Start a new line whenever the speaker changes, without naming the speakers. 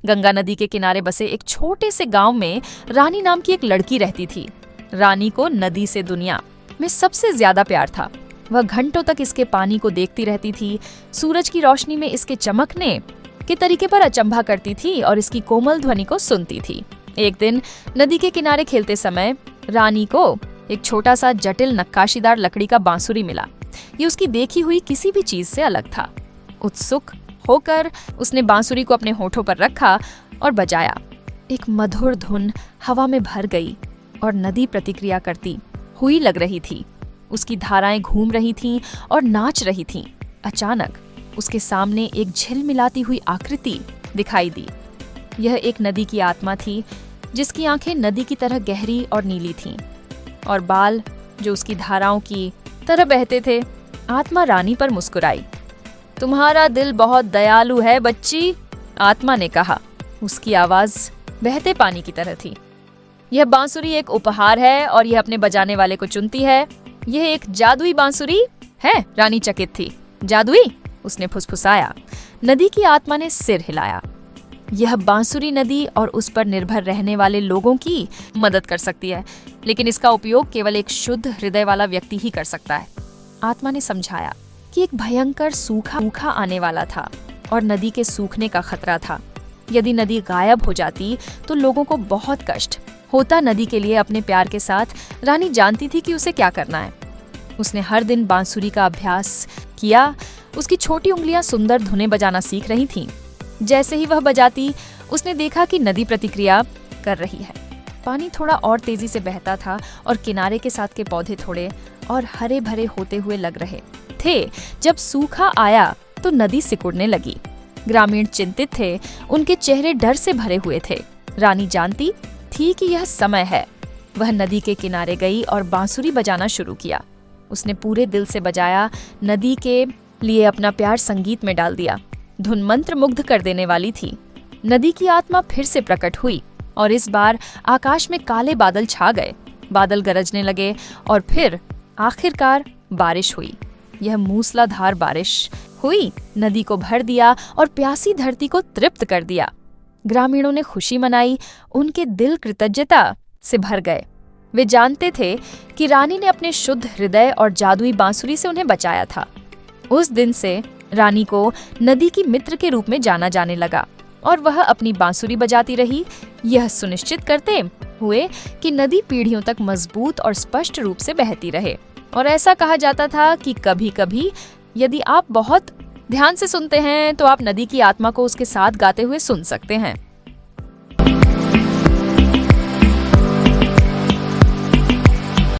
गंगा नदी के किनारे बसे एक छोटे से गांव में रानी नाम की एक लड़की रहती थी। रानी को नदी से दुनिया में सबसे ज्यादा प्यार था। वह घंटों तक इसके पानी को देखती रहती थी, सूरज की रोशनी में इसके चमकने के तरीके पर अचंभा करती थी और इसकी कोमल ध्वनि को सुनती थी। एक दिन नदी के किनारे खेलते समय रानी को एक छोटा सा जटिल नक्काशीदार लकड़ी का बांसुरी मिला। ये उसकी देखी हुई किसी भी चीज से अलग था। उत्सुक होकर उसने बांसुरी को अपने होठों पर रखा और बजाया। एक मधुर धुन हवा में भर गई और नदी प्रतिक्रिया करती हुई लग रही थी। उसकी धाराएं घूम रही थीं और नाच रही थीं। अचानक उसके सामने एक झिलमिलाती हुई आकृति दिखाई दी। यह एक नदी की आत्मा थी, जिसकी आंखें नदी की तरह गहरी और नीली थीं और बाल जो उसकी धाराओं की तरह बहते थे। आत्मा रानी पर मुस्कुराई। तुम्हारा दिल बहुत दयालु है बच्ची, आत्मा ने कहा। उसकी आवाज बहते पानी की तरह थी। यह बांसुरी एक उपहार है और यह अपने बजाने वाले को चुनती है। यह एक जादुई बांसुरी है। रानी चकित थी। जादुई? उसने फुसफुसाया। नदी की आत्मा ने सिर हिलाया। यह बांसुरी नदी और उस पर निर्भर रहने वाले लोगों की मदद कर सकती है, लेकिन इसका उपयोग केवल एक शुद्ध हृदय वाला व्यक्ति ही कर सकता है। आत्मा ने समझाया कि एक भयंकर सूखा आने वाला था और नदी के सूखने का खतरा था। यदि नदी गायब हो जाती तो लोगों को बहुत कष्ट होता। नदी के लिए अपने प्यार के साथ रानी जानती थी कि उसे क्या करना है। उसने हर दिन बांसुरी का अभ्यास किया। उसकी छोटी उंगलियां सुंदर धुनें बजाना सीख रही थीं। जैसे ही वह बजाती, उसने देखा कि नदी प्रतिक्रिया कर रही है। पानी थोड़ा और तेजी से बहता था और किनारे के साथ के पौधे थोड़े और हरे भरे होते हुए लग रहे थे। जब सूखा आया तो नदी सिकुड़ने लगी। ग्रामीण चिंतित थे, उनके चेहरे डर से भरे हुए थे। रानी जानती थी कि यह समय है। वह नदी के किनारे गई और बांसुरी बजाना शुरू किया। उसने पूरे दिल से बजाया, नदी के लिए अपना प्यार संगीत में डाल दिया। धुन मंत्र मुग्ध कर देने वाली थी। नदी की आत्मा फिर से प्रकट हुई और इस बार आकाश में काले बादल छा गए। बादल गरजने लगे और फिर आखिरकार बारिश हुई। यह मूसलाधार बारिश हुई, नदी को भर दिया और प्यासी धरती को तृप्त कर दिया। ग्रामीणों ने खुशी मनाई। उनके दिल कृतज्ञता से भर गए। वे जानते थे कि रानी ने अपने शुद्ध हृदय और जादुई बांसुरी से उन्हें बचाया था। उस दिन से रानी को नदी की मित्र के रूप में जाना जाने लगा और वह अपनी बांसुरी बजाती रही, यह सुनिश्चित करते हुए कि नदी पीढ़ियों तक मजबूत और स्पष्ट रूप से बहती रहे। और ऐसा कहा जाता था कि कभी-कभी यदि आप बहुत ध्यान से सुनते हैं तो आप नदी की आत्मा को उसके साथ गाते हुए सुन सकते हैं।